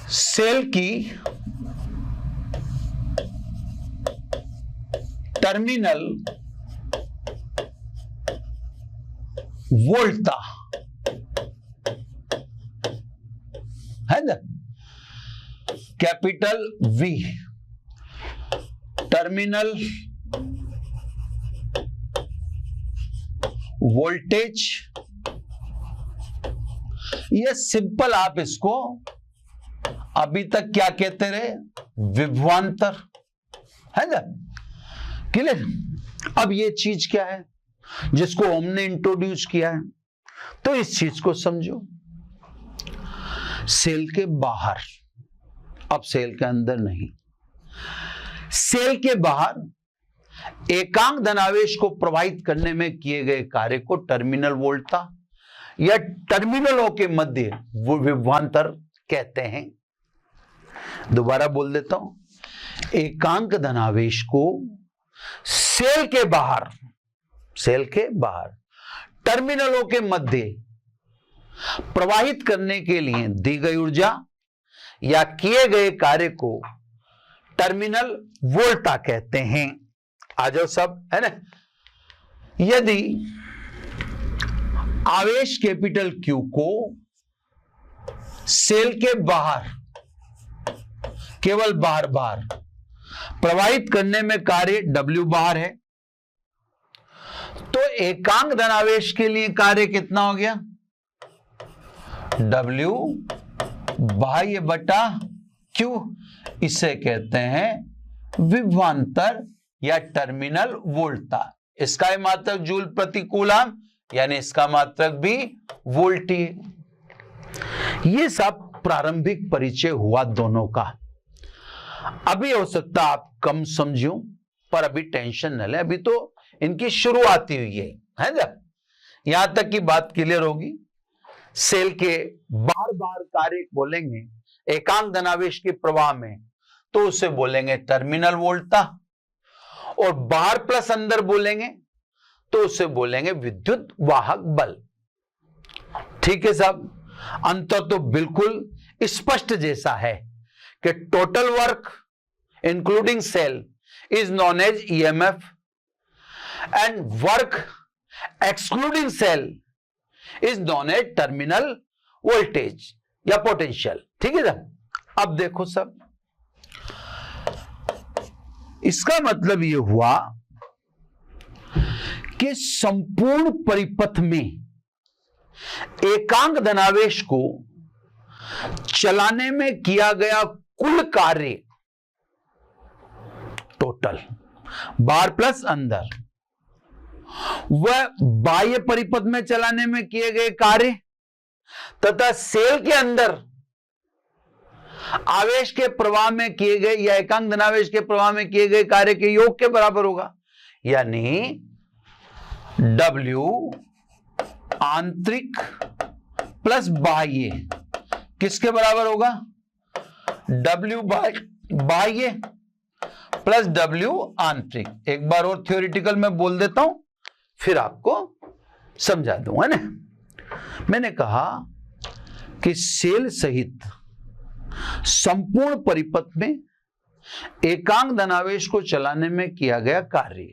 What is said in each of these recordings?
Cell की terminal वोल्टता है ना, कैपिटल V टर्मिनल वोल्टेज, ये सिंपल आप इसको अभी तक क्या कहते रहे, विभवांतर, है ना, क्लियर। अब ये चीज क्या है जिसको हमने इंट्रोड्यूस किया है, तो इस चीज को समझो। सेल के बाहर, अब सेल के अंदर नहीं, सेल के बाहर एकांक धनावेश को प्रवाहित करने में किए गए कार्य को टर्मिनल वोल्टता या टर्मिनलों के मध्य विभवांतर कहते हैं। दोबारा बोल देता हूं, एकांक धनावेश को सेल के बाहर टर्मिनलों के मध्य प्रवाहित करने के लिए दी गई ऊर्जा या किए गए कार्य को टर्मिनल वोल्टता कहते हैं। आ जाओ सब, है ना। यदि आवेश कैपिटल Q को सेल के बाहर, केवल बाहर प्रवाहित करने में कार्य W बाहर है, तो एकांक धनावेश के लिए कार्य कितना हो गया, W बाह्य बटा Q। इसे कहते हैं विभवांतर या टर्मिनल वोल्टता। इसका ही मात्रक जूल प्रति कूलम, यानी इसका मात्रक भी वोल्ट ही। ये सब प्रारंभिक परिचय हुआ दोनों का। अभी हो सकता आप कम समझो, पर अभी टेंशन न ले, अभी तो इनकी शुरुआत ही हुई है ना। यहां तक की बात क्लियर होगी। सेल के बार कार्य बोलेंगे एकांक धनावेश के प्रवाह में, तो उसे बोलेंगे टर्मिनल वोल्टता, और बाहर प्लस अंदर बोलेंगे तो उसे बोलेंगे विद्युत वाहक बल। ठीक है साहब, अंतर तो बिल्कुल स्पष्ट जैसा है कि total work including cell is known as EMF and work excluding cell is known as terminal voltage या पोटेंशियल। ठीक है साहब। अब देखो सब, इसका मतलब यह हुआ कि संपूर्ण परिपथ में एकांक धनावेश को चलाने में किया गया कुल कार्य, टोटल बाहर प्लस अंदर, वह बाह्य परिपथ में चलाने में किए गए कार्य तथा सेल के अंदर आवेश के प्रवाह में किए गए या एकांक धनावेश के प्रवाह में किए गए कार्य के योग के बराबर होगा। यानी W आंतरिक प्लस बाह्य किसके बराबर होगा, W बाह्य प्लस W आंतरिक। एक बार और थ्योरेटिकल में बोल देता हूं, फिर आपको समझा दूंगा ना। मैंने कहा कि सेल सहित संपूर्ण परिपथ में एकांक धनावेश को चलाने में किया गया कार्य,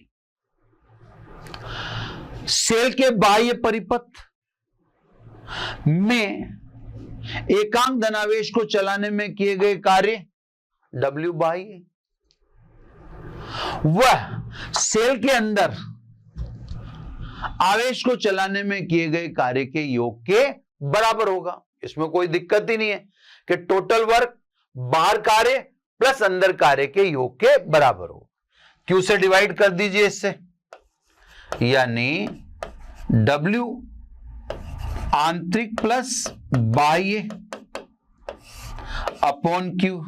सेल के बाह्य परिपथ में एकांक धनावेश को चलाने में किए गए कार्य W बाह्य, वह सेल के अंदर आवेश को चलाने में किए गए कार्य के योग के बराबर होगा। इसमें कोई दिक्कत ही नहीं है कि टोटल वर्क बाहर कार्य प्लस अंदर कार्य के योग के बराबर हो। Q से डिवाइड कर दीजिए इससे, यानी W आंतरिक प्लस बाह्य upon Q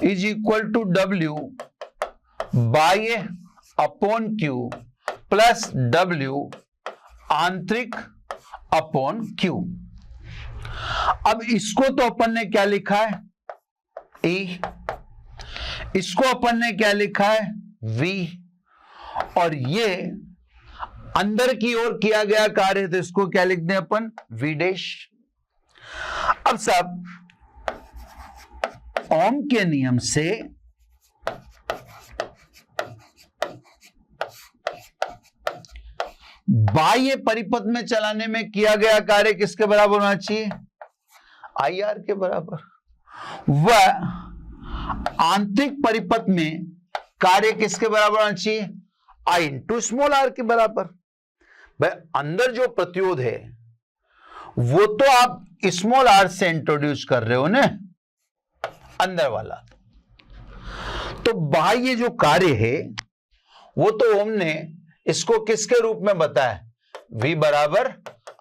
is equal to W बाह्य अपॉन Q प्लस W आंतरिक अपॉन Q। अब इसको तो अपन ने क्या लिखा है, E, इसको अपन ने क्या लिखा है, V, और ये अंदर की ओर किया गया कार्य है, तो इसको क्या लिख दें अपन, V डैश। अब साहब ओम के नियम से बाह्य परिपथ में चलाने में किया गया कार्य किसके बराबर होना चाहिए? आई आर के बराबर। वह आंतरिक परिपथ में कार्य किसके बराबर होना चाहिए? आई इंटू स्मॉल आर के बराबर। भाई अंदर जो प्रतिरोध है वो तो आप स्मॉल आर से इंट्रोड्यूस कर रहे हो ना, अंदर वाला। तो बाह्य जो कार्य है वो तो हमने इसको किसके रूप में बताया? V बराबर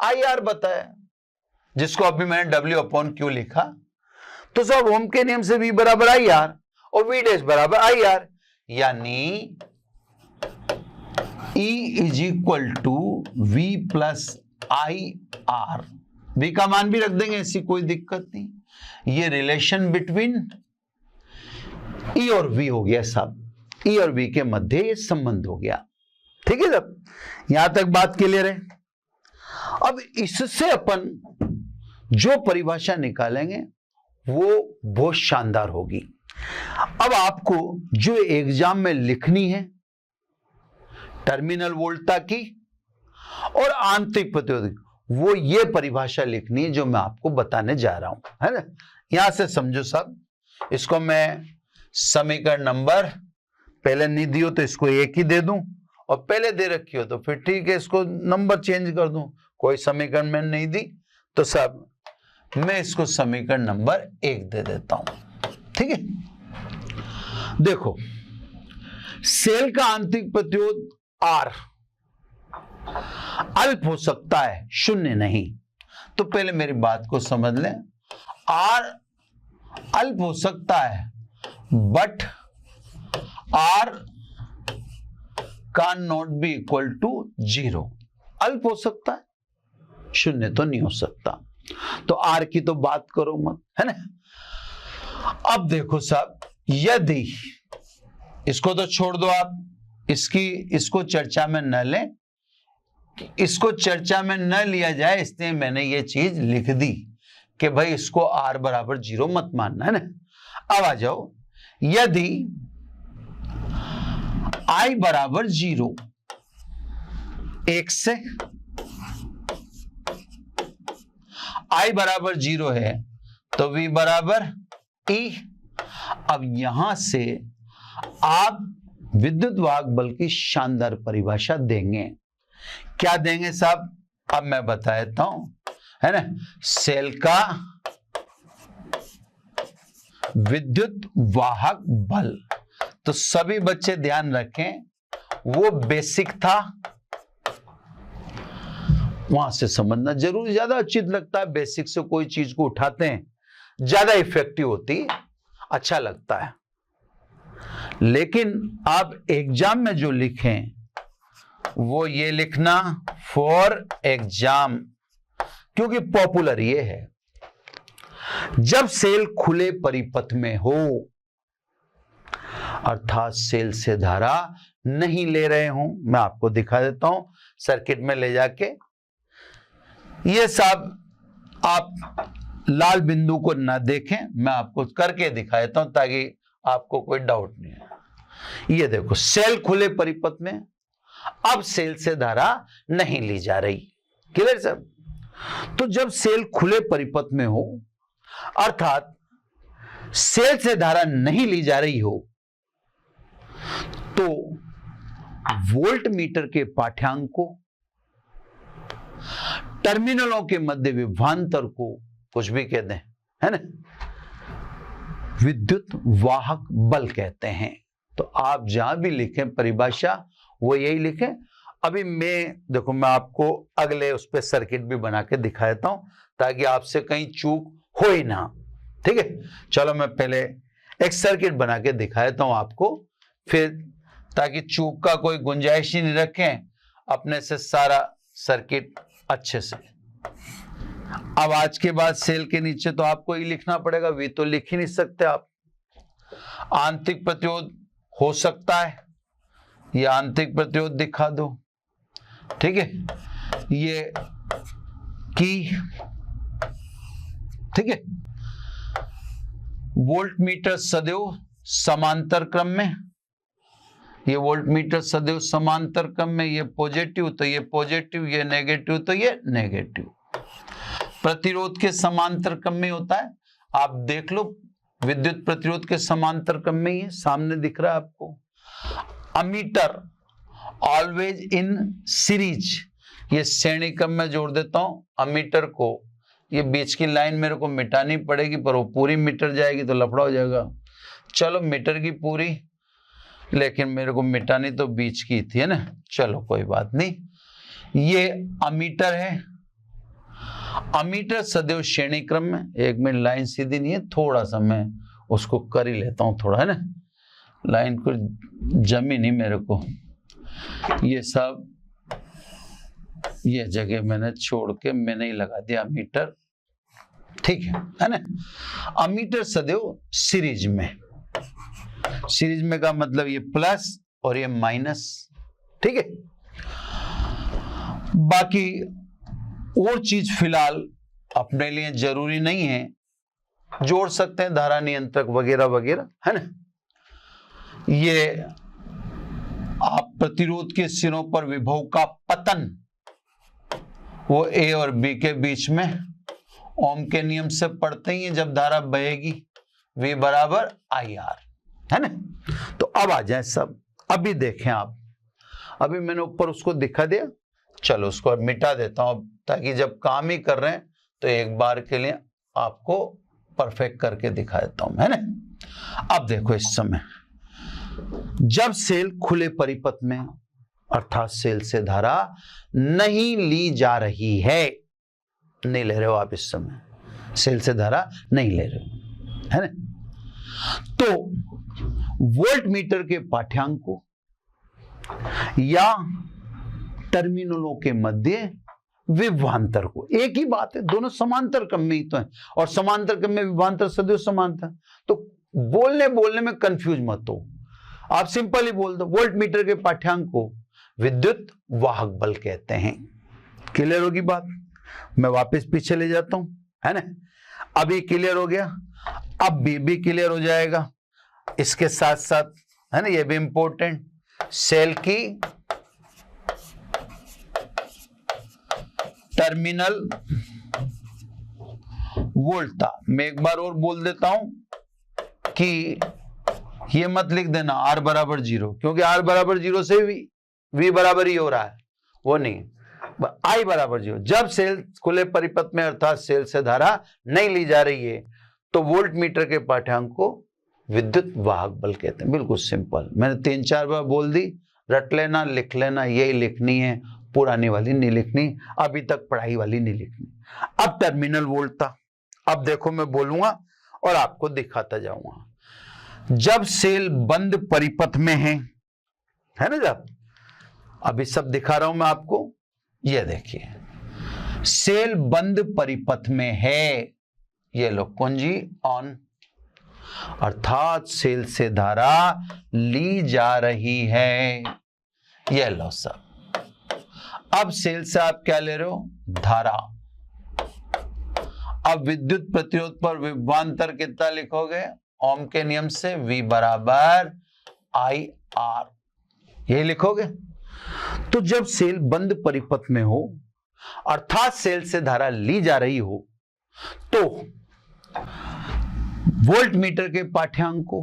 आई आर बताया, जिसको अभी मैंने W अपॉन Q लिखा। तो सब ओम के नियम से V बराबर आई आर और V डैश बराबर आई आर, यानी E is equal to V plus I R. V का मान भी रख देंगे, ऐसी कोई दिक्कत नहीं। ये रिलेशन बिटवीन E और V हो गया साहब, E और V के मध्य ये संबंध हो गया। ठीक है साहब, यहां तक बात क्लियर है। अब इससे अपन जो परिभाषा निकालेंगे वो बहुत शानदार होगी। अब आपको जो एग्जाम में लिखनी है टर्मिनल वोल्टता की और आंतरिक प्रतिरोध, वो ये परिभाषा लिखनी है जो मैं आपको बताने जा रहा हूं, है ना। यहां से समझो साहब, इसको मैं समीकरण नंबर पहले नहीं दियो तो इसको एक ही दे दूं, और पहले दे रखी हो तो फिर ठीक है इसको नंबर चेंज कर दूं। कोई समीकरण मैंने नहीं दी तो सब मैं इसको समीकरण नंबर 1 दे देता हूं। ठीक है, देखो सेल का आंतरिक प्रतिरोध R अल्प हो सकता है, शून्य नहीं। तो पहले मेरी बात को समझ लें, R अल्प हो सकता है but R can not be equal to 0। अल्प हो सकता है, शून्य तो नहीं हो सकता। तो R की तो बात करो मत, है ना। अब देखो साहब, यदि इसको तो छोड़ दो आप, इसको चर्चा में न लें, इसको चर्चा में न लिया जाए, इसलिए मैंने ये चीज लिख दी कि भाई इसको R बराबर 0 मत मानना, है ना। अब आ जाओ, यदि I बराबर 0, 1 से I बराबर 0 है तो V बराबर E। अब यहां से आप विद्युत वाहक बल की शानदार परिभाषा देंगे। क्या देंगे साहब? अब मैं बता देता हूं, है ना। सेल का विद्युत वाहक बल, तो सभी बच्चे ध्यान रखें वो बेसिक था, वहां से समझना जरूर ज्यादा उचित लगता है। बेसिक से कोई चीज को उठाते हैं ज्यादा इफेक्टिव होती, अच्छा लगता है। लेकिन आप एग्जाम में जो लिखें वो ये लिखना फॉर एग्जाम, क्योंकि पॉपुलर ये है। जब सेल खुले परिपथ में हो, अर्थात सेल से धारा नहीं ले रहे हूं, मैं आपको दिखा देता हूं सर्किट में ले जाके। ये सब आप लाल बिंदु को ना देखें, मैं आपको करके दिखा देता हूं ताकि आपको कोई डाउट नहीं है। ये देखो, सेल खुले परिपथ में, अब सेल से धारा नहीं ली जा रही। क्लियर सब? तो जब सेल खुले परिपथ में हो, अर्थात सेल से धारा नहीं ली जा रही हो, तो वोल्ट मीटर के पाठ्यांक को, टर्मिनलों के मध्य विभवांतर को, कुछ भी कह दें, है ना, विद्युत वाहक बल कहते हैं। तो आप जहां भी लिखें परिभाषा वो यही लिखें। अभी देखो मैं आपको अगले उस पर सर्किट भी बना के दिखा देता हूं ताकि आपसे कहीं चूक हो ही ना। ठीक है, चलो मैं पहले एक सर्किट बना के दिखा देता हूं आपको, फिर ताकि चूक का कोई गुंजाइश ही नहीं रखें, अपने से सारा सर्किट अच्छे से। अब आज के बाद सेल के नीचे तो आपको ही लिखना पड़ेगा, वी तो लिख ही नहीं सकते आप। आंतरिक प्रतिरोध हो सकता है, ये आंतरिक प्रतिरोध दिखा दो। ठीक है, ये की, ठीक है, वोल्ट मीटर सदैव समांतर क्रम में, ये वोल्ट मीटर सदैव समांतर क्रम में, ये पॉजिटिव तो ये पॉजिटिव, ये नेगेटिव तो ये नेगेटिव। प्रतिरोध के समांतर क्रम में होता है, आप देख लो विद्युत प्रतिरोध के समांतर क्रम में ही सामने दिख रहा है आपको। अमीटर ऑलवेज इन सीरीज, ये श्रेणी क्रम में जोड़ देता हूं अमीटर को। ये बीच की लाइन मेरे को मिटानी पड़ेगी, पर वो पूरी मीटर जाएगी तो लफड़ा हो जाएगा। चलो मीटर की पूरी, लेकिन मेरे को मिटानी तो बीच की थी, है ना। चलो कोई बात नहीं। ये अमीटर है, अमीटर सदैव श्रेणी क्रम में। एक मिनट, लाइन सीधी नहीं है, थोड़ा सा मैं उसको कर ही लेता हूं थोड़ा, है ना। लाइन को जमी नहीं मेरे को, ये सब ये जगह मैंने छोड़ के मैंने ही लगा दिया अमीटर, ठीक है ना। अमीटर सदैव सीरीज में, सीरीज में का मतलब ये प्लस और ये माइनस, ठीक है। बाकी और चीज फिलहाल अपने लिए जरूरी नहीं है, जोड़ सकते हैं धारा नियंत्रक वगैरह वगैरह, है ना। ये आप प्रतिरोध के सिरों पर विभव का पतन, वो ए और बी के बीच में ओम के नियम से पढ़ते ही हैं, जब धारा बहेगी V बराबर IR, है ना। तो अब आ जाए सब, अभी देखें आप, अभी मैंने ऊपर उसको दिखा दिया, चलो उसको मिटा देता हूं ताकि जब काम ही कर रहे हैं तो एक बार के लिए आपको परफेक्ट करके दिखा देता हूं, है ना। अब देखो इस समय जब सेल खुले परिपथ में, अर्थात सेल से धारा नहीं ली जा रही है, नहीं ले रहे हो आप इस समय, सेल से धारा नहीं ले रहे हो, है ना। तो वोल्ट मीटर के पाठ्यांक को या टर्मिनलों के मध्य विभवांतर को, एक ही बात है, दोनों समांतर क्रम में ही तो है, और समांतर क्रम में विभवांतर सदैव समांतर। तो बोलने में कंफ्यूज मत हो, आप सिंपल ही बोल दो, वोल्ट मीटर के पाठ्यांक को विद्युत वाहक बल कहते हैं। क्लियर होगी बात, मैं वापस पीछे ले जाता हूं, है ना। अभी क्लियर हो गया, अब भी क्लियर हो जाएगा इसके साथ साथ, है ना। ये भी इंपॉर्टेंट, सेल की टर्मिनल वोल्टता। मैं एक बार और बोल देता हूं कि ये मत लिख देना R बराबर 0, क्योंकि R बराबर 0 से V बराबर ही हो रहा है, वो नहीं, I बराबर 0। जब सेल खुले परिपथ में, अर्थात सेल से धारा नहीं ली जा रही है, तो वोल्ट मीटर के पाठ्यांक को विद्युत वाहक बल कहते हैं। बिल्कुल सिंपल, मैंने 3-4 बार बोल दी, रट लेना, लिख लेना, यही लिखनी है, पुरानी वाली नहीं लिखनी, अभी तक पढ़ाई वाली नहीं लिखनी। अब टर्मिनल वोल्टता, अब देखो मैं बोलूंगा और आपको दिखाता जाऊंगा। जब सेल बंद परिपथ में है ना, जब अभी सब दिखा रहा हूं मैं आपको, ये देखिए सेल बंद परिपथ में है, ये लो कुंजी ऑन, अर्थात सेल से धारा ली जा रही है, ये लो सब। अब सेल से आप क्या ले रहे हो, धारा। अब विद्युत प्रतिरोध पर विभवांतर कितना लिखोगे, ओम के नियम से V बराबर IR, यही लिखोगे। तो जब सेल बंद परिपथ में हो, अर्थात सेल से धारा ली जा रही हो, तो वोल्ट मीटर के पाठ्यांक को,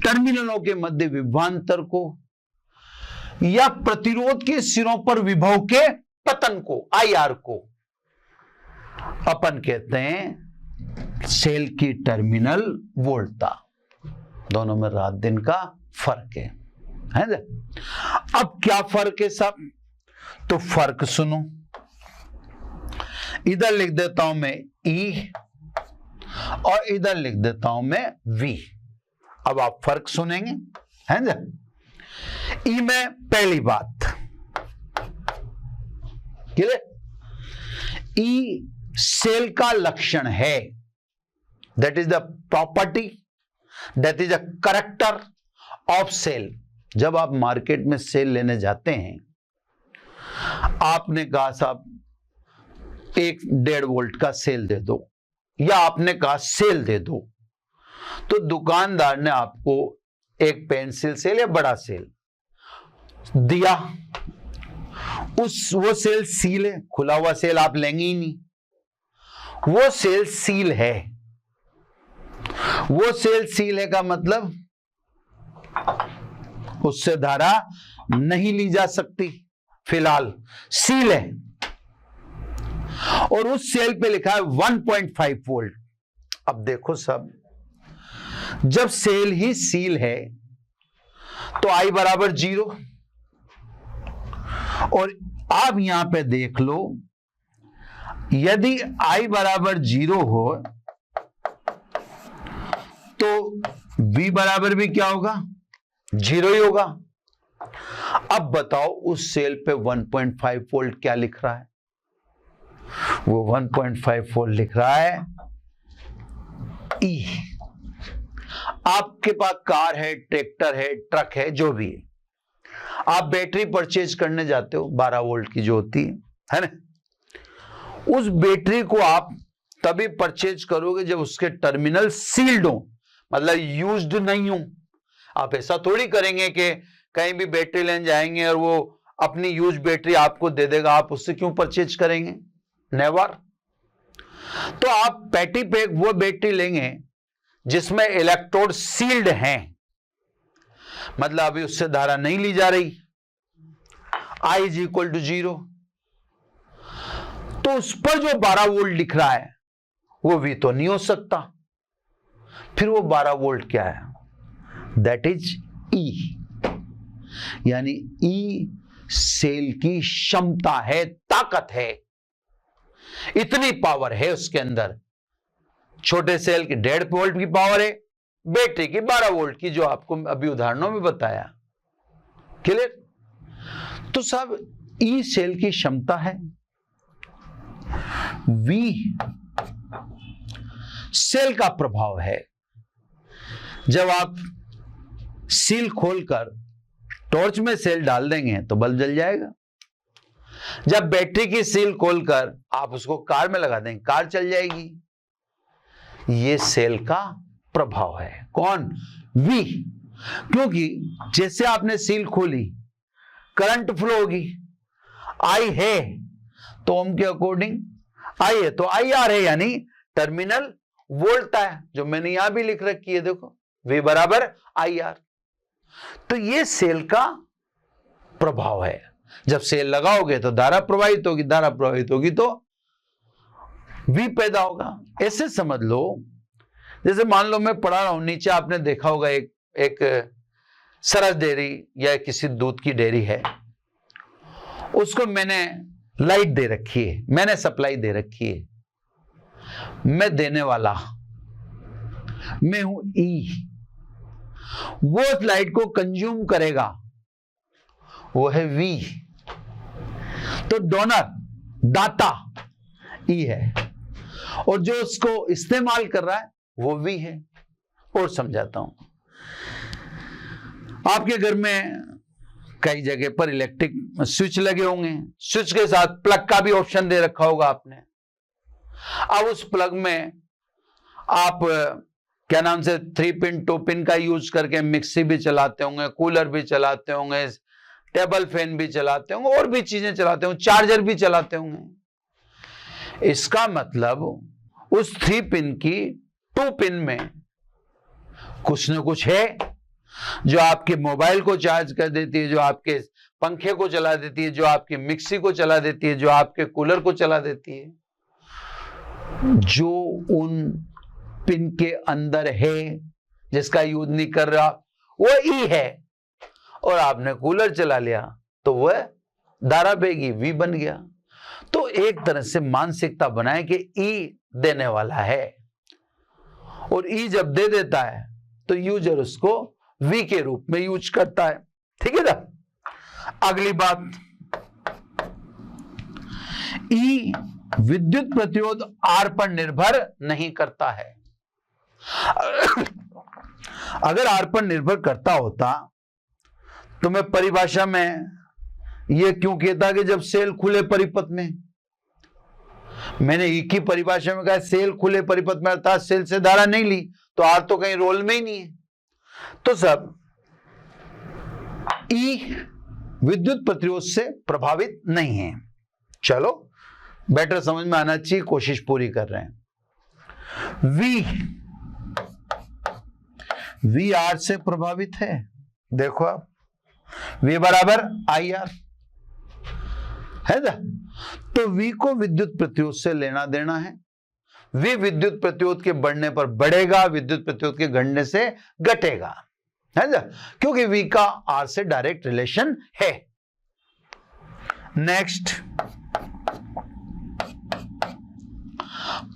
टर्मिनलों के मध्य विभवांतर को, या प्रतिरोध के सिरों पर विभव के पतन को, IR को, अपन कहते हैं सेल की टर्मिनल वोल्टता। दोनों में रात दिन का फर्क है ना। अब क्या फर्क है सब, तो फर्क सुनो, इधर लिख देता हूं मैं E और इधर लिख देता हूं मैं V। अब आप फर्क सुनेंगे, है ना। ई में पहली बात, ई सेल का लक्षण है, that is the property, that is the character of cell. जब आप मार्केट में सेल लेने जाते हैं, आपने कहा साहब 1-1.5 वोल्ट का सेल दे दो, या आपने कहा सेल दे दो, तो दुकानदार ने आपको एक पेंसिल सेल या बड़ा सेल दिया, वो सेल सील है, खुला हुआ सेल आप लेंगे ही नहीं, वो सेल सील है। वो सेल सील है का मतलब उससे धारा नहीं ली जा सकती, फिलहाल सील है, और उस सेल पे लिखा है 1.5 वोल्ट। अब देखो सब, जब सेल ही सील है तो I बराबर 0, और आप यहां पे देख लो, यदि I बराबर 0 हो तो V बराबर भी क्या होगा, 0 ही होगा। अब बताओ उस सेल पे 1.5 वोल्ट क्या लिख रहा है, वो 1.5 वोल्ट लिख रहा है E। आपके पास कार है, ट्रैक्टर है, ट्रक है, जो भी है, आप बैटरी परचेज करने जाते हो 12 वोल्ट की जो होती है ना, उस बैटरी को आप तभी परचेज करोगे जब उसके टर्मिनल सील्ड हो, मतलब यूज्ड नहीं हो। आप ऐसा थोड़ी करेंगे कि कहीं भी बैटरी लेने जाएंगे और वो अपनी यूज बैटरी आपको दे देगा, आप उससे क्यों परचेज करेंगे, नेवर। तो आप पैटी पैक वो बैटरी लेंगे जिसमें इलेक्ट्रोड सील्ड हैं, मतलब अभी उससे धारा नहीं ली जा रही, I इज इक्वल टू 0, तो उस पर जो 12 वोल्ट लिख रहा है वो भी तो नहीं हो सकता। फिर वो 12 वोल्ट क्या है, दैट इज E, यानी E सेल की क्षमता है, ताकत है, इतनी पावर है उसके अंदर। छोटे सेल की 1.5 वोल्ट की पावर है, बैटरी की 12 वोल्ट की, जो आपको अभी उदाहरणों में बताया। क्लियर? तो सब E सेल की क्षमता है। V सेल का प्रभाव है। जब आप सील खोलकर टॉर्च में सेल डाल देंगे तो बल्ब जल जाएगा। जब बैटरी की सील खोलकर आप उसको कार में लगा देंगे, कार चल जाएगी। ये सेल का प्रभाव है। कौन? V। क्योंकि जैसे आपने सील खोली, करंट फ्लो होगी, I है तो ओम के अकॉर्डिंग I है तो IR है, यानी टर्मिनल वोल्टता है, जो मैंने यहां भी लिख रखी है, देखो V बराबर IR। तो ये सेल का प्रभाव है। जब सेल लगाओगे तो धारा प्रवाहित होगी, धारा प्रवाहित होगी तो V पैदा होगा। ऐसे समझ लो, जैसे मान लो मैं पढ़ा रहा हूं, नीचे आपने देखा होगा एक सरस डेयरी या किसी दूध की डेयरी है, उसको मैंने लाइट दे रखी है, मैंने सप्लाई दे रखी है, मैं देने वाला, मैं हूं E। वो उस लाइट को कंज्यूम करेगा, वो है V। तो डोनर, दाता E है, और जो उसको इस्तेमाल कर रहा है वो V है। और समझाता हूं, आपके घर में कई जगह पर इलेक्ट्रिक स्विच लगे होंगे, स्विच के साथ प्लग का भी ऑप्शन दे रखा होगा आपने। अब उस प्लग में आप क्या नाम से 3 पिन 2 पिन का यूज करके मिक्सी भी चलाते होंगे, कूलर भी चलाते होंगे, टेबल फैन भी चलाते होंगे, और भी चीजें चलाते होंगे, चार्जर भी चलाते होंगे। इसका मतलब उस 3 पिन की 2 पिन में कुछ न कुछ है, जो आपके मोबाइल को चार्ज कर देती है, जो आपके पंखे को चला देती है, जो आपकी मिक्सी को चला देती है, जो आपके कूलर को चला देती है। जो उन पिन के अंदर है, जिसका यूज नहीं कर रहा, वो E है, और आपने कूलर चला लिया तो वह धारा बेगी, V बन गया। तो एक तरह से मानसिकता बनाए कि E देने वाला है, और E जब दे देता है तो यूजर उसको V के रूप में यूज करता है। ठीक है ना? अगली बात, E विद्युत प्रतिरोध R पर निर्भर नहीं करता है। अगर R पर निर्भर करता होता तो मैं परिभाषा में यह क्यों कहता कि जब सेल खुले परिपथ में, मैंने ई की परिभाषा में कहा सेल खुले परिपथ में अर्थात सेल से धारा नहीं ली, तो आर तो कहीं रोल में ही नहीं है। तो सब ई विद्युत प्रतिरोध से प्रभावित नहीं है। चलो बेटर समझ में आना चाहिए, कोशिश पूरी कर रहे हैं। वी आर से प्रभावित है। देखो आप, वी बराबर आई आर है ना, तो वी को विद्युत प्रतिरोध से लेना देना है। वी विद्युत प्रतिरोध के बढ़ने पर बढ़ेगा, विद्युत प्रतिरोध के घटने से घटेगा, है ना, क्योंकि वी का आर से डायरेक्ट रिलेशन है। नेक्स्ट,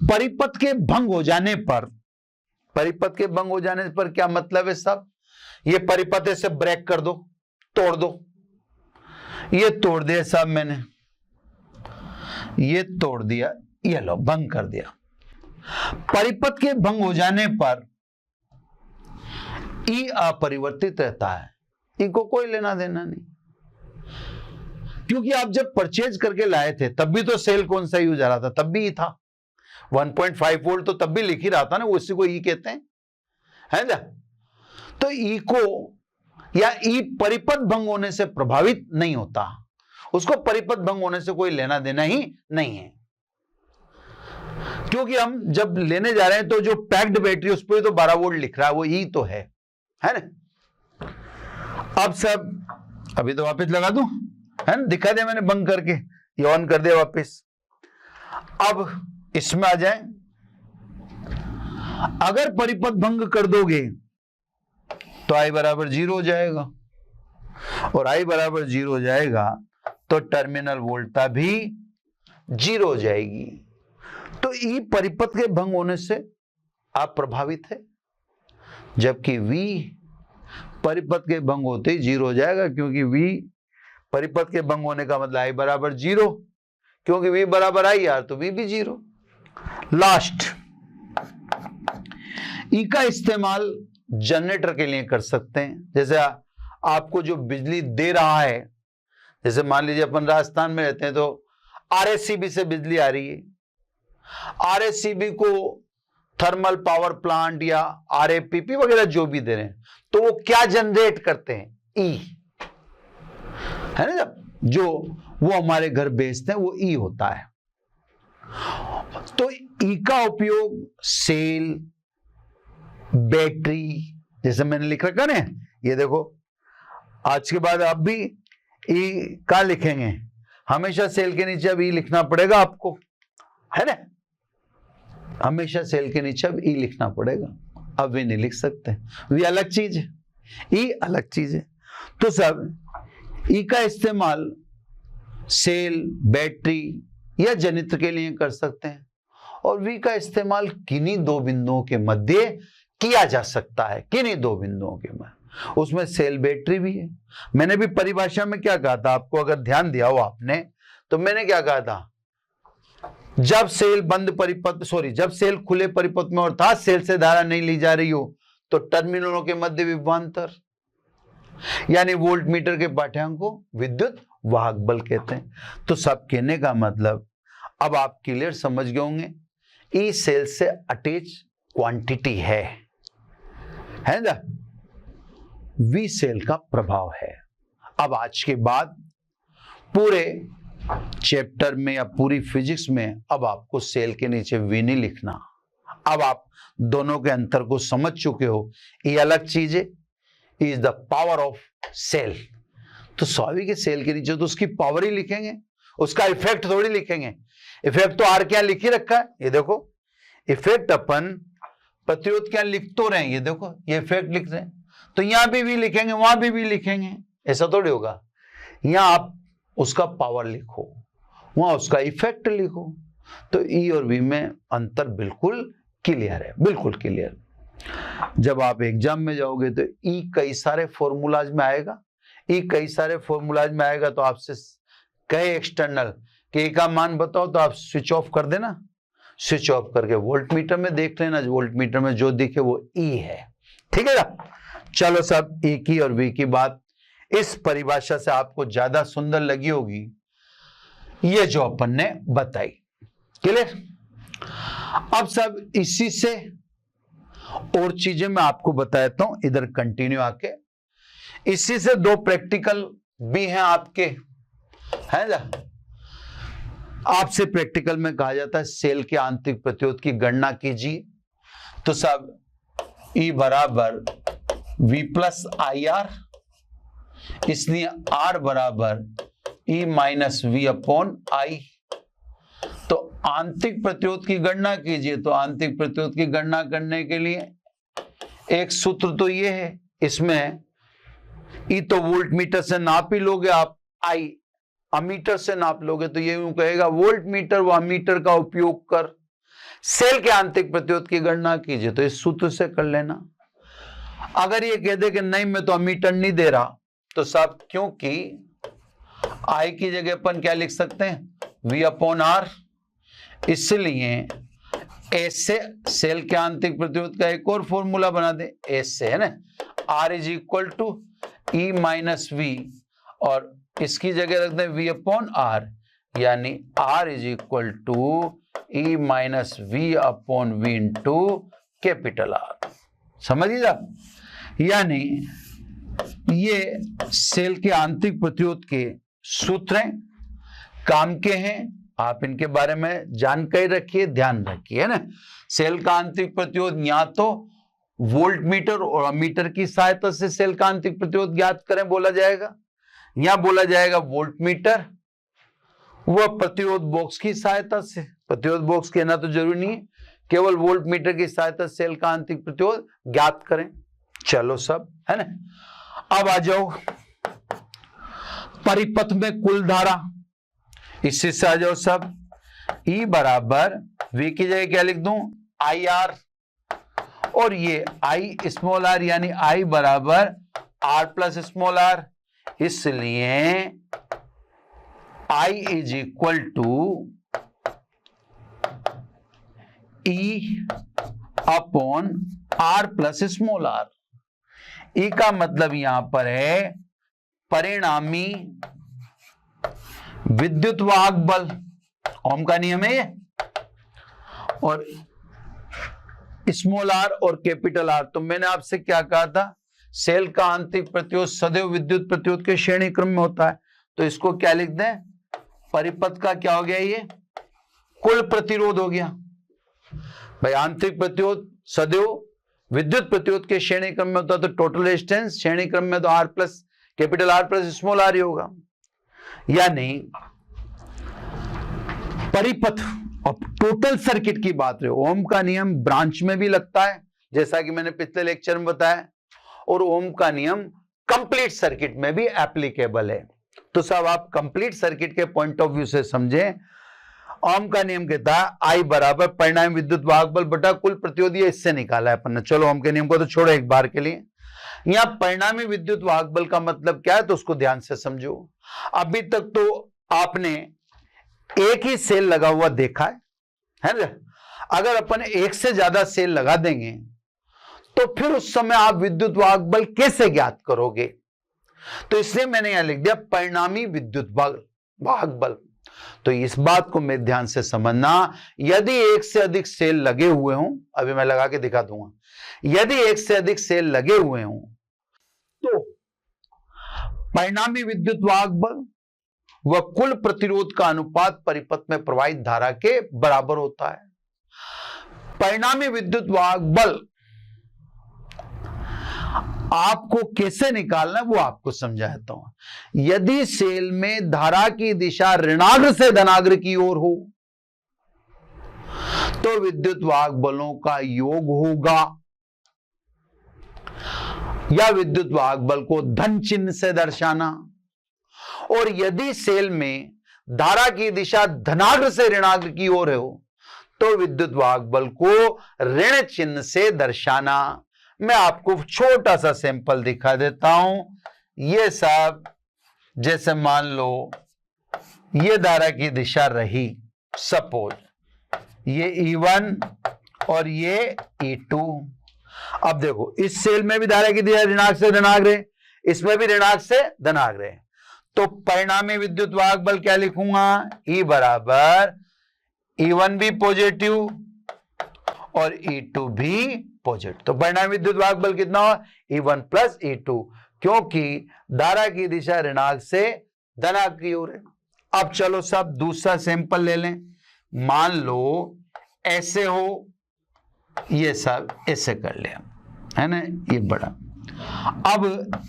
परिपथ के भंग हो जाने पर, परिपथ के भंग हो जाने पर क्या मतलब है साहब? ये परिपथ ऐसे ब्रेक कर दो, तोड़ दो। ये तोड़ दिया साहब मैंने, ये तोड़ दिया, ये लो भंग कर दिया। परिपथ के भंग हो जाने पर ई अपरिवर्तित रहता है, ई को कोई लेना देना नहीं, क्योंकि आप जब परचेज करके लाए थे तब भी तो सेल कौन सा यूज आ रहा था, तब भी ई था। 1.5 वोल्ट तो तब भी लिख ही रहा था ना, वो इसी को ई कहते हैं, है ना। तो ई को या ई परिपथ भंग होने से प्रभावित नहीं होता, उसको परिपथ भंग होने से कोई लेना देना ही नहीं है, क्योंकि हम जब लेने जा रहे हैं तो जो पैक्ड बैटरी उस पर तो 12 वोल्ट लिख रहा है, वो ई तो है ना। अब सब अभी तो वापस लगा दूं, है ना, दिखा दिया मैंने भंग करके, ये ऑन कर दिया वापस। अब इसमें आ जाए, अगर परिपथ भंग कर दोगे तो आई बराबर 0 हो जाएगा, और आई बराबर 0 हो जाएगा तो टर्मिनल वोल्टता भी 0 हो जाएगी। तो ई परिपथ के भंग होने से आप प्रभावित है, जबकि वी परिपथ के भंग होते ही 0 हो जाएगा, क्योंकि वी परिपथ के भंग होने का मतलब आई बराबर 0, क्योंकि वी बराबर आई आर तो वी भी 0। लास्ट, ई का इस्तेमाल जनरेटर के लिए कर सकते हैं। जैसे आपको जो बिजली दे रहा है, जैसे मान लीजिए अपन राजस्थान में रहते हैं तो आरएससीबी से बिजली आ रही है, आरएससीबी को थर्मल पावर प्लांट या आरएपीपी वगैरह जो भी दे रहे हैं, तो वो क्या जनरेट करते हैं? ई, है ना, जो वो हमारे घर भेजते हैं वो ई होता है। तो ई का उपयोग सेल, बैटरी, जैसे मैंने लिख रखा ना, ये देखो, आज के बाद आप भी ई का लिखेंगे, हमेशा सेल के नीचे अब ई लिखना पड़ेगा आपको, है ना, हमेशा सेल के नीचे अब ई लिखना पड़ेगा, अब वी नहीं लिख सकते, वी अलग चीज है, ई अलग चीज है। तो सब ई का इस्तेमाल सेल, बैटरी या जनित्र के लिए कर सकते हैं, और वी का इस्तेमाल किन्हीं दो बिंदुओं के मध्य किया जा सकता है, किन्हीं दो बिंदुओं के मध्य, उसमें सेल बैटरी भी है। मैंने भी परिभाषा में क्या कहा था आपको, अगर ध्यान दिया हो आपने, तो मैंने क्या कहा था, जब सेल बंद परिपथ, सॉरी, जब सेल खुले परिपथ में अर्थात सेल से धारा नहीं ली जा रही हो, तो टर्मिनलों के मध्य विभवांतर यानी वोल्ट मीटर के पाठ्यांक को विद्युत वाहक बल कहते हैं। तो सब कहने का मतलब अब आप क्लियर समझ गए होंगे, ई सेल से अटैच क्वांटिटी है ना, वी सेल का प्रभाव है। अब आज के बाद पूरे चैप्टर में या पूरी फिजिक्स में अब आपको सेल के नीचे वी नहीं लिखना, अब आप दोनों के अंतर को समझ चुके हो, ये अलग चीज है, is the power of cell. तो स्वाभाविक है सेल के नीचे तो उसकी पावर ही लिखेंगे, उसका इफेक्ट थोड़ी लिखेंगे। इफेक्ट तो आर क्या लिख ही रखा है, ये देखो, इफेक्ट अपन प्रतिरोध क्या लिख तो रहे हैं, ये देखो ये इफेक्ट लिख रहे हैं, तो यहां भी लिखेंगे, वहां भी लिखेंगे, ऐसा थोड़ी होगा। यहां आप उसका पावर लिखो, वहां उसका इफेक्ट लिखो, तो ई और वी में अंतर बिल्कुल क्लियर है, बिल्कुल क्लियर। जब आप एग्जाम में जाओगे तो ई कई सारे फॉर्मूलाज में आएगा, ई कई सारे फॉर्मूलाज में आएगा, तो आपसे कहे एक्सटर्नल कि ई का मान बताओ, तो आप स्विच ऑफ कर देना, स्विच ऑफ करके वोल्ट मीटर में देख लेना, वोल्ट मीटर में जो दिखे वो ई है, ठीक है ना। चलो सब ई की और वी की बात इस परिभाषा से आपको ज्यादा सुंदर लगी होगी, ये जो अपन ने बताई। क्लियर? अब सब इसी से और चीजें मैं आपको बताता हूं, इधर कंटिन्यू आके। इसी से दो प्रैक्टिकल भी हैं आपके, है ना? आपसे प्रैक्टिकल में कहा जाता है सेल के आंतरिक प्रतिरोध की गणना कीजिए। तो सब E बराबर V प्लस आई आर, इसलिए R बराबर E minus V upon I. तो आंतरिक प्रतिरोध की गणना कीजिए। तो आंतरिक प्रतिरोध की गणना करने के लिए एक सूत्र तो ये है, इसमें E तो वोल्ट मीटर से नाप ही लोगे आप, I अमीटर से नाप लोगे। तो ये यूं कहेगा वोल्ट मीटर व अमीटर का उपयोग कर सेल के आंतरिक प्रतिरोध की गणना कीजिए। तो इस सूत्र से कर लेना। अगर ये कह दे कि नहीं मैं तो अमीटर नहीं दे रहा, तो साहब क्योंकि I की जगह अपन क्या लिख सकते हैं V अपॉन आर, इसलिए एस से सेल के आंतरिक प्रतिरोध का एक और फॉर्मूला बना दे, एस से, है ना, R is equal to E minus V, और इसकी जगह रख दें V अपॉन आर, यानी R is equal to E minus V upon V into capital R। समझिए आप, यानी ये सेल के आंतरिक प्रतिरोध के सूत्र हैं, काम के हैं, आप इनके बारे में जानकारी रखिए, ध्यान रखिए, है ना। सेल का आंतरिक प्रतिरोध या तो वोल्ट मीटर और अमीटर की सहायता से सेल का आंतरिक प्रतिरोध ज्ञात करें बोला जाएगा, या बोला जाएगा वोल्ट मीटर व प्रतिरोध बॉक्स की सहायता से। प्रतिरोध बॉक्स कहना तो जरूरी नहीं है, केवल वोल्ट मीटर की सहायता से सेल का आंतरिक प्रतिरोध ज्ञात करें। चलो सब, है ना। अब आ जाओ परिपथ में कुल धारा, इससे से आ जाओ सब। E बराबर V की जगह क्या लिख दूं आई आर, और ये I स्मॉल r यानी I बराबर R प्लस स्मॉल r, इसलिए I is equal to E upon R plus small r। E का मतलब यहां पर है परिणामी विद्युत वाहक बल, ओम का नियम है ये, और स्मॉल r और कैपिटल R। तो मैंने आपसे क्या कहा था, सेल का आंतरिक प्रतिरोध सदैव विद्युत प्रतिरोध के श्रेणी क्रम में होता है। तो इसको क्या लिख दें, परिपथ का क्या हो गया, ये कुल प्रतिरोध हो गया। भाई आंतरिक प्रतिरोध सदैव विद्युत प्रतिरोध के श्रेणी क्रम में होता है, तो टोटल रेजिस्टेंस श्रेणी क्रम में तो R plus capital R plus small r ही होगा। यानी परिपथ और टोटल सर्किट की बात रहे, ओम का नियम ब्रांच में भी लगता है जैसा कि मैंने पिछले लेक्चर में बताया, और ओम का नियम कंप्लीट सर्किट में भी एप्लीकेबल है। तो सब आप कंप्लीट सर्किट के पॉइंट ऑफ व्यू से समझें। ओम का नियम कहता है I बराबर परिणामी विद्युत वाहक बल बटा कुल प्रतिरोध, ये इससे निकाला है अपन ने। चलो ओम के नियम को तो छोड़ो एक बार के लिए। यहां परिणामी विद्युत वाहक बल का मतलब क्या है, तो उसको ध्यान से समझो। अभी तक तो आपने एक ही सेल लगा हुआ देखा है ना। अगर अपन एक से ज्यादा सेल लगा देंगे तो फिर उस समय आप विद्युत वाहक बल कैसे ज्ञात करोगे, तो इसलिए मैंने यहां लिख दिया परिणामी विद्युत वाहक बल। तो इस बात को मैं ध्यान से समझना, यदि एक से अधिक सेल लगे हुए हों, अभी मैं लगा के दिखा दूंगा, यदि एक से अधिक सेल लगे हुए हों तो परिणामी विद्युत वाहक बल व कुल प्रतिरोध का अनुपात परिपथ में प्रवाहित धारा के बराबर होता है। परिणामी विद्युत वाहक बल आपको कैसे निकालना है वो आपको समझाता हूं। यदि सेल में धारा की दिशा ऋणाग्र से धनाग्र की ओर हो तो विद्युत वाहक बलों का योग होगा, या विद्युत वाहक बल को धन चिन्ह से दर्शाना। और यदि सेल में धारा की दिशा धनाग्र से ऋणाग्र की ओर हो तो विद्युत वाहक बल को ऋण चिन्ह से दर्शाना। मैं आपको छोटा सा सैंपल दिखा देता हूं। ये सब जैसे मान लो ये धारा की दिशा रही, सपोज ये E1 और ये E2। अब देखो इस सेल में भी धारा की दिशा ऋणाग्र से धनाग्र है, इसमें भी ऋणाग्र से धनाग्र है। तो परिणामी विद्युत वाहक बल क्या लिखूंगा, E बराबर E1 भी पॉजिटिव और E2 भी पॉजिटिव, तो परिणामी विद्युत वाहक बल कितना हुआ? E1 प्लस E2, क्योंकि धारा की दिशा ऋणात्मक से धनात्मक की ओर है। अब चलो सब दूसरा सैंपल ले लें। मान लो ऐसे हो, ये सब ऐसे कर ले, है ना, ये बड़ा। अब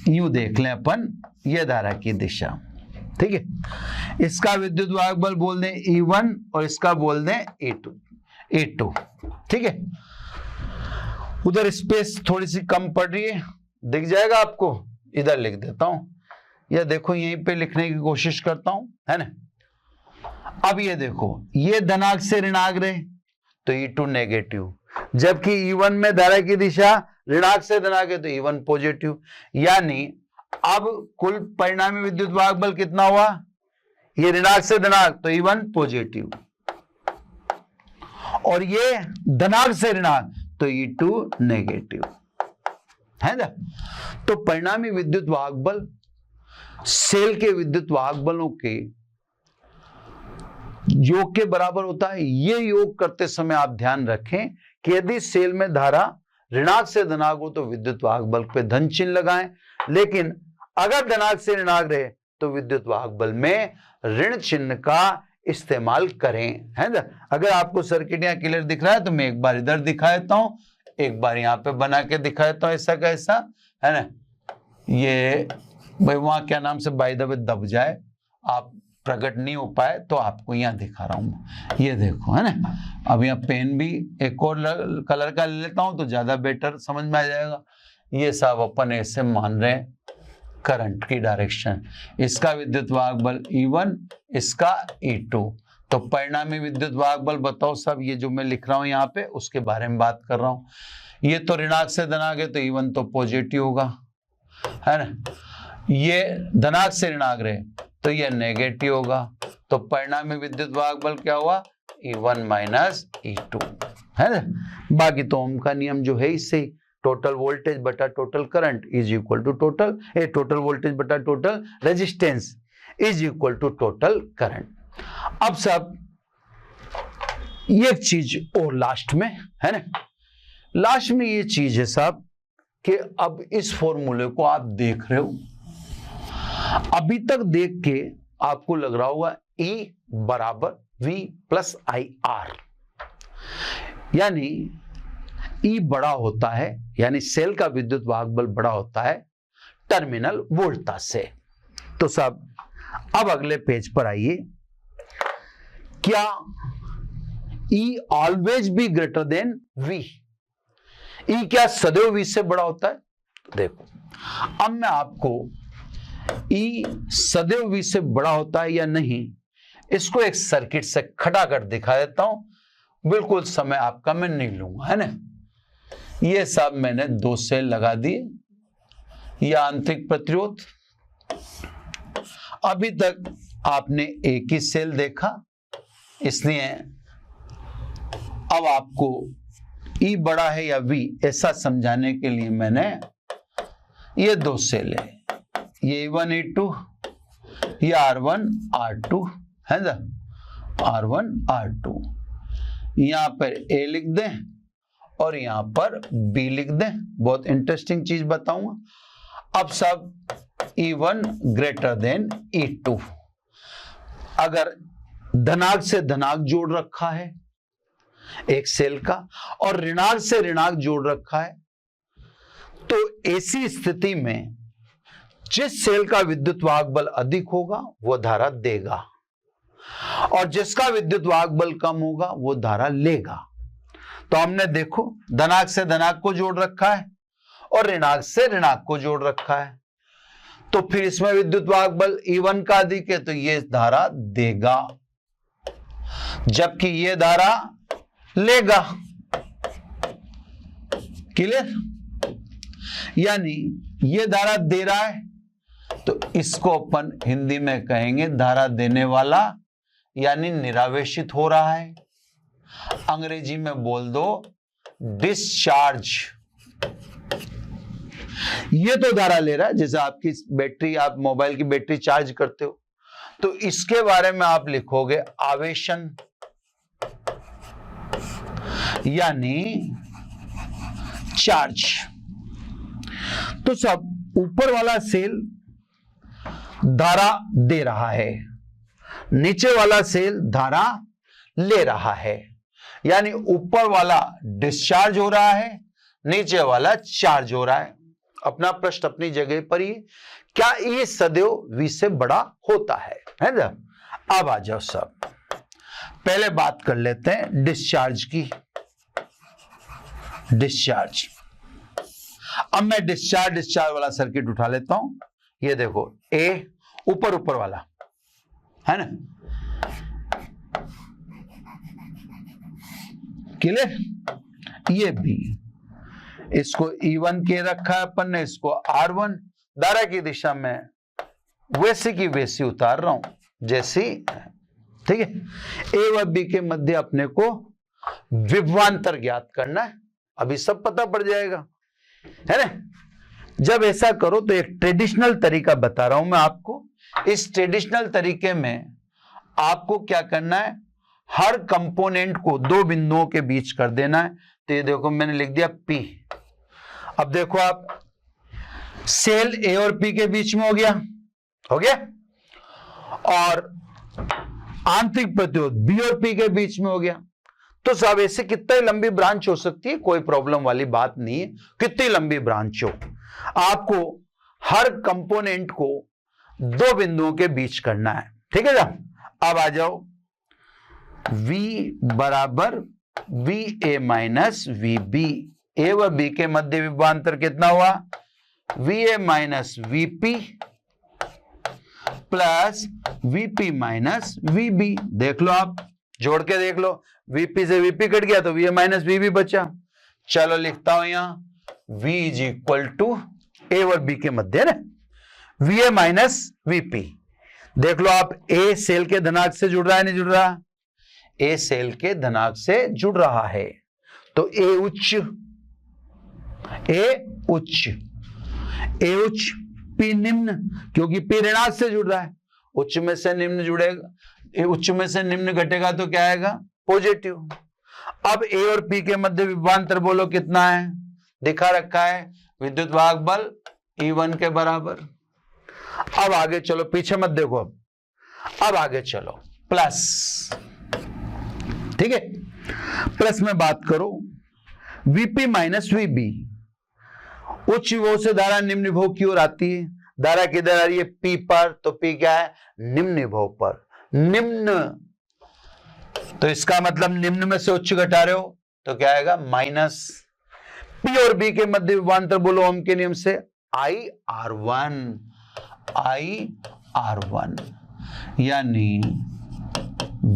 यूं देख लें अपन, ये धारा की दिशा, ठीक है। इसका विद्युत वाहक बल बोल दें E1 और इसका बोल दें E2, ठीक है। उधर स्पेस थोड़ी सी कम पड़ रही है, दिख जाएगा आपको, इधर लिख देता हूं, या देखो यहीं पे लिखने की कोशिश करता हूं, है ना। अब ये देखो, ये धनात्मक से ऋणात्मक रहे तो E2 नेगेटिव, जबकि E1 में धारा की दिशा ऋणात्मक से धनात्मक है तो E1 पॉजिटिव। यानी अब कुल परिणामी विद्युत वाहक बल कितना हुआ? ये ऋणात्मक से धनात्मक तो E1 पॉजिटिव, और ये धनात्मक से ऋणात्मक तो E2 नेगेटिव, है ना। तो परिणामी विद्युत वाहक बल सेल के विद्युत वाहक बलों के योग के बराबर होता है। ये योग करते समय आप ध्यान रखें कि यदि सेल में धारा ऋणात्मक से धनात्मक हो तो विद्युत वाहक बल पे धन चिन्ह लगाएं, लेकिन अगर धनात्मक से ऋणात्मक रहे तो विद्युत वाहक बल में ऋण चिन्ह का इस्तेमाल करें, है ना। अगर आपको सर्किट यहाँ क्लियर दिख रहा है तो मैं एक बार इधर दिखा देता हूं, एक बार यहाँ पे बना के दिखा देता हूं, ऐसा कैसा, है ना। ये भाई वहां क्या नाम से बाय द वे दब जाए, आप प्रकट नहीं हो पाए तो आपको यहाँ दिखा रहा हूं, ये देखो, है ना। अब यहाँ पेन भी एक और कलर का ले लेता हूं तो ज्यादा बेटर समझ में आ जाएगा। ये सब अपन ऐसे मान रहे हैं करंट की डायरेक्शन, इसका विद्युत वाहक बल E1, इसका E2, तो परिणामी विद्युत वाहक बल बताओ सब, ये जो मैं लिख रहा हूं यहाँ पे उसके बारे में बात कर रहा हूं। ये तो ऋणात्मक से धनात्मक है तो E1 तो पॉजिटिव होगा, है ना। ये धनात्मक से ऋणात्मक रहे तो ये नेगेटिव होगा, तो परिणामी विद्युत वाहक बल क्या हुआ? E1 माइनस E2, है ना। बाकी तो ओम का नियम जो है इससे टोटल वोल्टेज बटा total current is equal to total voltage बटा total resistance is equal to total current. अब सब ये चीज और लास्ट में, है ना, लास्ट में ये चीज है साहब कि अब इस फॉर्मूले को आप देख रहे हो, अभी तक देख के आपको लग रहा होगा E बराबर V प्लस IR, यानी E बड़ा होता है, यानी सेल का विद्युत वाहक बल बड़ा होता है टर्मिनल वोल्टेज से। तो साहब अब अगले पेज पर आइए, क्या E always be greater than V? E क्या सदैव V से बड़ा होता है? तो देखो, अब मैं आपको E सदैव V से बड़ा होता है या नहीं इसको एक सर्किट से खड़ा कर दिखा देता हूं, बिल्कुल समय आपका मैं नहीं लूंगा, है ना। ये सब मैंने 2 सेल लगा दिए, यह आंतरिक प्रतिरोध। अभी तक आपने एक ही सेल देखा, इसलिए अब आपको E बड़ा है या V ऐसा समझाने के लिए मैंने ये 2 सेल है, ये E1 E2, ये R1 R2, है ना, R1 R2। यहां पर A लिख दें और यहां पर B लिख दें। बहुत इंटरेस्टिंग चीज बताऊंगा। अब सब E1 ग्रेटर देन E2, अगर धनात्मक से धनात्मक जोड़ रखा है एक सेल का और ऋणात्मक से ऋणात्मक जोड़ रखा है, तो ऐसी स्थिति में जिस सेल का विद्युत वाहक बल अधिक होगा वो धारा देगा और जिसका विद्युत वाहक बल कम होगा वो धारा लेगा। तो हमने देखो धनात्मक से धनात्मक को जोड़ रखा है और ऋणात्मक से ऋणात्मक को जोड़ रखा है, तो फिर इसमें विद्युत वाहक बल E1 का अधिक है तो ये धारा देगा, जबकि ये धारा लेगा। क्लियर? यानी ये धारा दे रहा है तो इसको अपन हिंदी में कहेंगे धारा देने वाला, यानी निरावेशित हो रहा है। अंग्रेजी में बोल दो डिस्चार्ज। ये तो धारा ले रहा है, जैसे आपकी बैटरी, आप मोबाइल की बैटरी चार्ज करते हो तो इसके बारे में आप लिखोगे आवेशन। यानी चार्ज। तो सब ऊपर वाला सेल धारा दे रहा है, नीचे वाला सेल धारा ले रहा है, यानी ऊपर वाला डिस्चार्ज हो रहा है, नीचे वाला चार्ज हो रहा है। अपना प्रश्न अपनी जगह पर ही, क्या ये सदैव V से बड़ा होता है ना? अब आ जाओ सब, पहले बात कर लेते हैं डिस्चार्ज की। डिस्चार्ज, अब मैं डिस्चार्ज वाला सर्किट उठा लेता हूं। ये देखो A ऊपर वाला है ना, क्लियर? ये B, इसको E1 के रखा है अपन ने, इसको R1। धारा की दिशा में वैसी की वैसी उतार रहा हूं जैसी, ठीक है। A व B के मध्य अपने को विभवांतर ज्ञात करना है, अभी सब पता पड़ जाएगा, है ना। जब ऐसा करो तो एक ट्रेडिशनल तरीका बता रहा हूं मैं आपको। इस ट्रेडिशनल तरीके में आपको क्या करना है, हर कंपोनेंट को दो बिंदुओं के बीच कर देना है। तो ये देखो मैंने लिख दिया P। अब देखो आप, सेल A और P के बीच में हो गया, और आंतरिक प्रतिरोध B और P के बीच में हो गया। तो साहब ऐसे कितनी लंबी ब्रांच हो सकती है, कोई प्रॉब्लम वाली बात नहीं है, कितनी लंबी ब्रांच हो, आपको हर कंपोनेंट को दो बिंदुओं के बीच करना है, ठीक है ना। अब आ जाओ, V बराबर VA माइनस VB, A व B के मध्य विभवांतर कितना हुआ, VA minus VP plus VP minus VB। देख लो आप, जोड़ के देख लो, VP से VP कट गया तो VA माइनस VB बचा। चलो लिखता हूं यहां V is equal to A और B के मध्य ना, VA माइनस VP। देख लो आप, A सेल के धनात्मक से जुड़ रहा है, नहीं जुड़ रहा? A सेल के धनात्मक से जुड़ रहा है, तो A उच्च, P निम्न, क्योंकि P ऋणात्मक से जुड़ रहा है, उच्च में से निम्न जुड़ेगा, उच्च में से निम्न घटेगा तो क्या आएगा, पॉजिटिव। अब A और P के मध्य विभवांतर बोलो कितना है, दिखा रखा है, विद्युत वाहक बल E1 के बराबर। अब आगे चलो, पीछे मत देखो, अब आगे चलो, प्लस, ठीक है। प्लस में बात करो, VP माइनस VB, उच्च विभव से धारा निम्न विभव की ओर आती है, धारा किधर आ रही है, P पर, तो P क्या है, निम्न विभव पर, निम्न, तो इसका मतलब निम्न में से उच्च घटा रहे हो तो क्या आएगा, माइनस। P और B के मध्य विभवांतर बोलो ओम के नियम से, IR1, यानी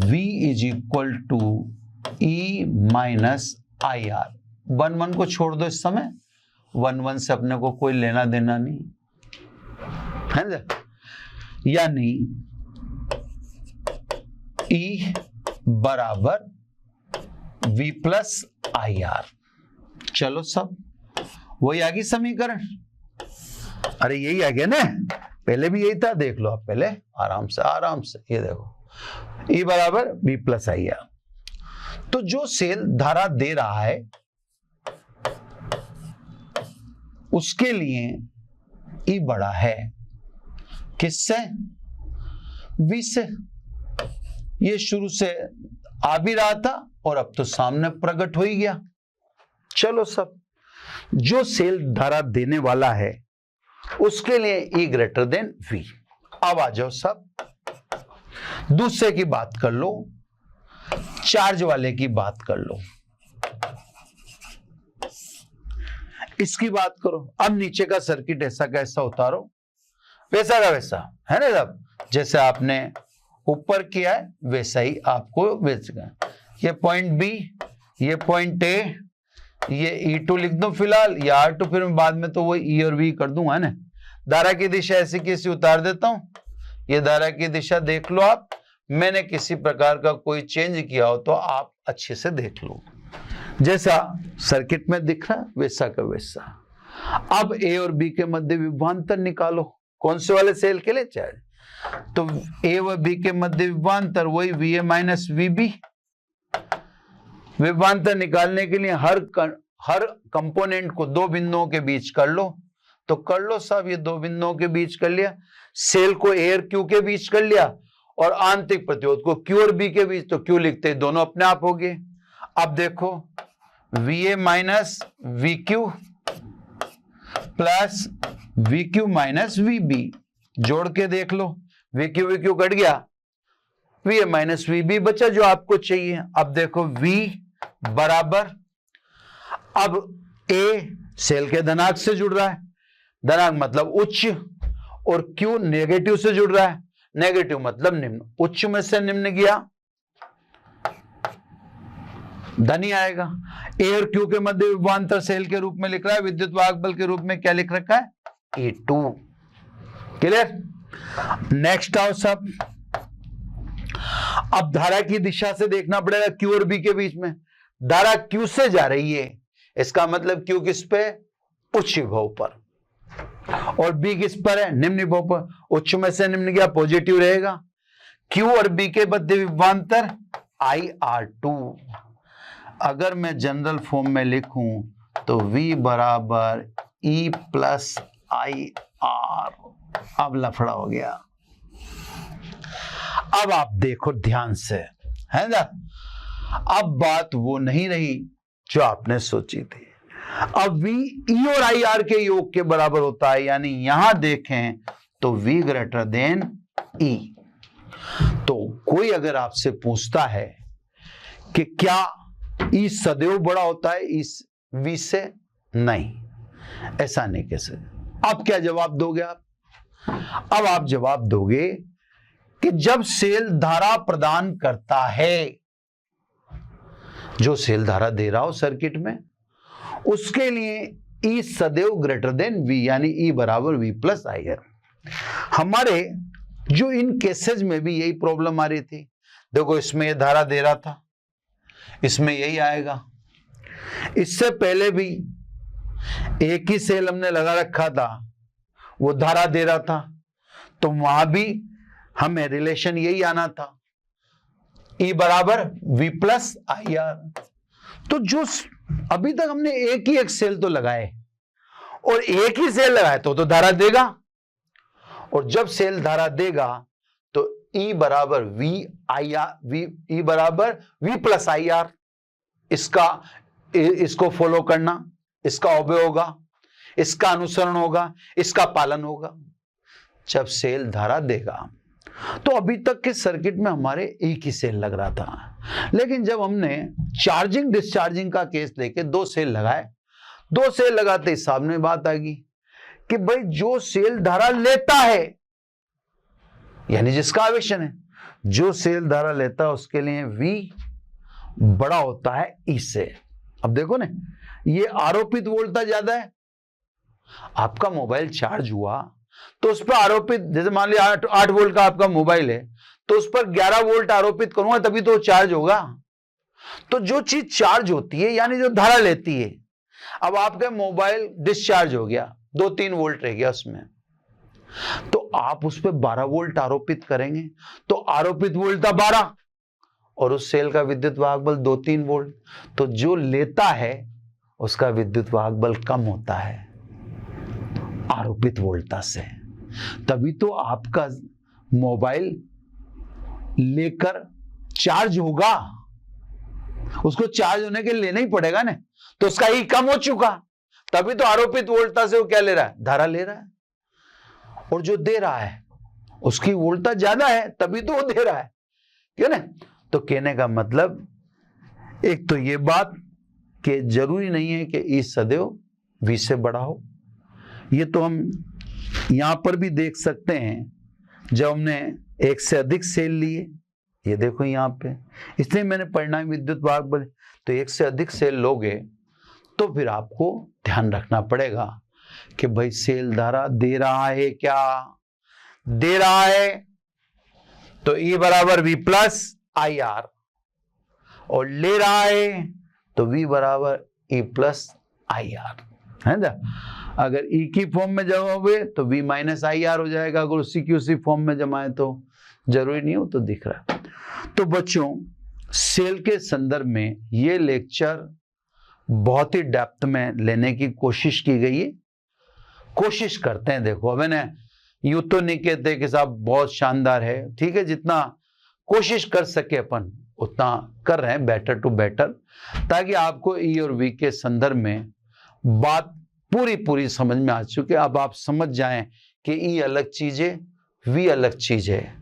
V is equal to E minus IR। 1 को छोड़ दो इस समय, 1 से अपने को कोई लेना देना नहीं है ना, यानी E बराबर V प्लस IR। चलो सब वही आ गई समीकरण, अरे यही आ गया ना, पहले भी यही था, देख लो आप पहले आराम से, ये देखो E बराबर V प्लस IR। तो जो सेल धारा दे रहा है उसके लिए E बड़ा है, किससे, V से। ये शुरू से आ भी रहा था और अब तो सामने प्रकट हो ही गया। चलो सब, जो सेल धारा देने वाला है उसके लिए E ग्रेटर देन V। अब आ जाओ सब, दूसरे की बात कर लो, चार्ज वाले की बात कर लो, इसकी बात करो। अब नीचे का सर्किट ऐसा कैसा उतारो, वैसा का वैसा, है ना साहब, जैसे आपने ऊपर किया है वैसा ही आपको वैसा। ये पॉइंट B, ये पॉइंट A, ये E2 लिख दो फिलहाल, या R2 फिर बाद में तो वो E और V कर दूंगा ना। धारा की दिशा ऐसी कैसी उतार देता हूं, ये धारा की दिशा देख लो आप, मैंने किसी प्रकार का कोई चेंज किया हो तो आप अच्छे से देख लो, जैसा सर्किट में दिख रहा वैसा का वैसा। अब A और B के मध्य विभवांतर निकालो, कौन से वाले सेल के लिए, चाहे तो A व B के मध्य विभवांतर वही VA माइनस VB, विभवांतर निकालने के लिए हर कंपोनेंट को दो बिंदुओं के बीच कर लो, तो कर लो साहब, ये दो बिंदुओं के बीच कर लिया, सेल को ए और क्यू के बीच कर लिया, और आंतरिक प्रतिरोध को क्यू और बी के बीच, तो क्यू लिखते दोनों अपने आप हो गए। अब देखो VA minus VQ plus VQ minus VB, जोड़ के देख लो, VQ कट गया, VA माइनस VB बचा जो आपको चाहिए। अब देखो V बराबर, अब A सेल के धनात्मक से जुड़ रहा है, धनात्मक मतलब उच्च, और Q नेगेटिव से जुड़ रहा है, नेगेटिव मतलब निम्न, उच्च में से निम्न गया धनी आएगा। ए और क्यू के मध्य विभवांतर सेल के रूप में लिख रहा है, विद्युत वाहक बल के रूप में क्या लिख रखा है, E2। क्लियर? नेक्स्ट आओ सब, अब धारा की दिशा से देखना पड़ेगा, क्यू और बी के बीच में धारा क्यू से जा रही है, इसका मतलब क्यू किस पे, उच्च विभव पर, और बी किस पर है, निम्न विभव पर। उच्च में से निम्न गया, पॉजिटिव रहेगा। क्यू और बी के मध्य विभवांतर IR2। अगर मैं जनरल फॉर्म में लिखूं तो V बराबर E प्लस IR। अब लफड़ा हो गया। अब आप देखो ध्यान से, है ना, अब बात वो नहीं रही जो आपने सोची थी। अब V E और IR के योग के बराबर होता है, यानी यहां देखें तो V ग्रेटर देन E। तो कोई अगर आपसे पूछता है कि क्या E सदैव बड़ा होता है इस V से, नहीं, ऐसा नहीं कह सकते। अब क्या जवाब दोगे आप? अब आप जवाब दोगे कि जब सेल धारा प्रदान करता है, जो सेल धारा दे रहा हो सर्किट में, उसके लिए E सदैव ग्रेटर देन V, यानी E बराबर V प्लस IR। हमारे जो इन केसेज में भी यही प्रॉब्लम आ रही थी। देखो इसमें ये धारा दे रहा था, इसमें यही आएगा। इससे पहले भी एक ही सेल हमने लगा रखा था, वो धारा दे रहा था, तो वहां भी हमें रिलेशन यही आना था, E बराबर V प्लस IR। तो जो अभी तक हमने एक ही एक सेल तो लगाए, और एक ही सेल लगाए तो धारा देगा, और जब सेल धारा देगा तो E बराबर V IR, E बराबर V प्लस IR। इसको फॉलो करना, इसका ऑबे होगा, इसका अनुसरण होगा, इसका पालन होगा जब सेल धारा देगा। तो अभी तक के सर्किट में हमारे एक ही सेल लग रहा था, लेकिन जब हमने चार्जिंग डिस्चार्जिंग का केस लेके दो सेल लगाए, दो सेल लगाते ही सामने बात आ गई कि भाई जो सेल धारा लेता है, यानी जिसका आवेशन है, जो सेल धारा लेता है उसके लिए V बड़ा होता है E से। अब देखो ना, ये आरोपित वोल्टेज ज्यादा है। आपका मोबाइल चार्ज हुआ तो उस पर आरोपित, जैसे मान लिया 8 वोल्ट का आपका मोबाइल है, तो उस पर 11 वोल्ट आरोपित करूंगा तभी तो चार्ज होगा। तो जो चीज चार्ज होती है, यानी जो धारा लेती है, अब आपका मोबाइल डिस्चार्ज हो गया, 2-3 वोल्ट रह गया उसमें, तो आप उस पर 12 वोल्ट आरोपित करेंगे, तो आरोपित वोल्ट था 12, और उस सेल का विद्युत वाहक बल 2-3 वोल्ट, तो जो लेता है उसका विद्युत वाहक बल कम होता है आरोपित वोल्टता से। तभी तो आपका मोबाइल लेकर चार्ज होगा, उसको चार्ज होने के लिए लेना ही पड़ेगा ना, तो उसका ही कम हो चुका, तभी तो आरोपित वोल्टता से वो क्या ले रहा है, धारा ले रहा है। और जो दे रहा है उसकी वोल्टता ज्यादा है, तभी तो वो दे रहा है, क्यों ना। तो कहने का मतलब एक तो ये बात कि जरूरी नहीं है कि ई सदैव V से बड़ा हो। ये तो हम यहां पर भी देख सकते हैं, जब हमने एक से अधिक सेल लिए, ये देखो यहां पे, इसलिए मैंने परिणामी विद्युत वाहक बल, तो एक से अधिक सेल लोगे तो फिर आपको ध्यान रखना पड़ेगा कि भाई सेल धारा दे रहा है, क्या दे रहा है, तो E बराबर V प्लस IR, और ले रहा है तो V बराबर E प्लस IR, है ना। अगर E की फॉर्म में जमाओगे तो V माइनस IR हो जाएगा, अगर उसी की उसी फॉर्म में जमाए तो जरूरी नहीं हो तो दिख रहा है। तो बच्चों सेल के संदर्भ में ये लेक्चर बहुत ही डेप्थ में लेने की कोशिश की गई है। कोशिश करते हैं, देखो अब मैंने यूं तो नहीं कहते कि साहब बहुत शानदार है, ठीक है, जितना कोशिश कर सके अपन उतना कर रहे हैं, बेटर टू बेटर, ताकि आपको ई और वी के संदर्भ में बात पूरी समझ में आ चुकी है। अब आप समझ जाएं कि ई अलग चीज है, वी अलग चीज है।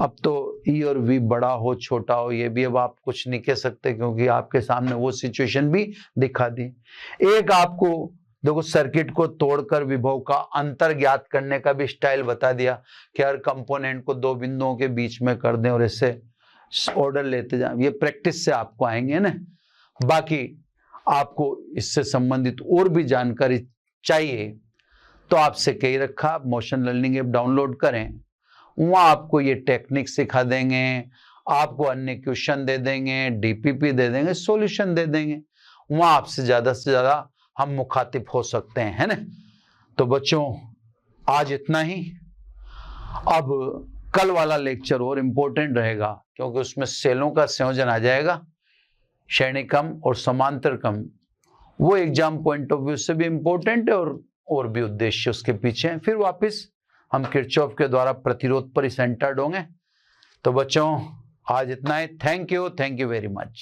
अब तो ई और वी बड़ा हो छोटा हो ये भी अब आप कुछ नहीं कह सकते, क्योंकि आपके सामने वो सिचुएशन भी दिखा दी। एक आपको देखो सर्किट को तोड़कर विभव का अंतर ज्ञात करने का भी स्टाइल बता दिया कि हर कंपोनेंट को दो बिंदुओं के बीच में कर दें और इससे ऑर्डर लेते जाएं। ये प्रैक्टिस से आपको आएंगे ना। बाकी आपको इससे संबंधित और भी जानकारी चाहिए तो आपसे कही रखा, आप मोशन लर्निंग ऐप डाउनलोड करें, वहां आपको ये टेक्निक सिखा देंगे, आपको अन्य क्वेश्चन दे देंगे, डीपीपी दे देंगे, सॉल्यूशन दे देंगे। वहां आपसे ज्यादा हम मुखातिब हो सकते हैं, है ना। तो बच्चों आज इतना ही। अब कल वाला लेक्चर और इंपॉर्टेंट रहेगा, क्योंकि उसमें सेलों का संयोजन आ जाएगा, श्रेणी क्रम और समांतर क्रम। वो एग्जाम पॉइंट ऑफ व्यू से भी इंपॉर्टेंट है और भी उद्देश्य उसके पीछे हैं। फिर वापस हम किरचॉफ के द्वारा प्रतिरोध पर ही सेंटर्ड होंगे। तो बच्चों आज इतना ही। Thank you very much.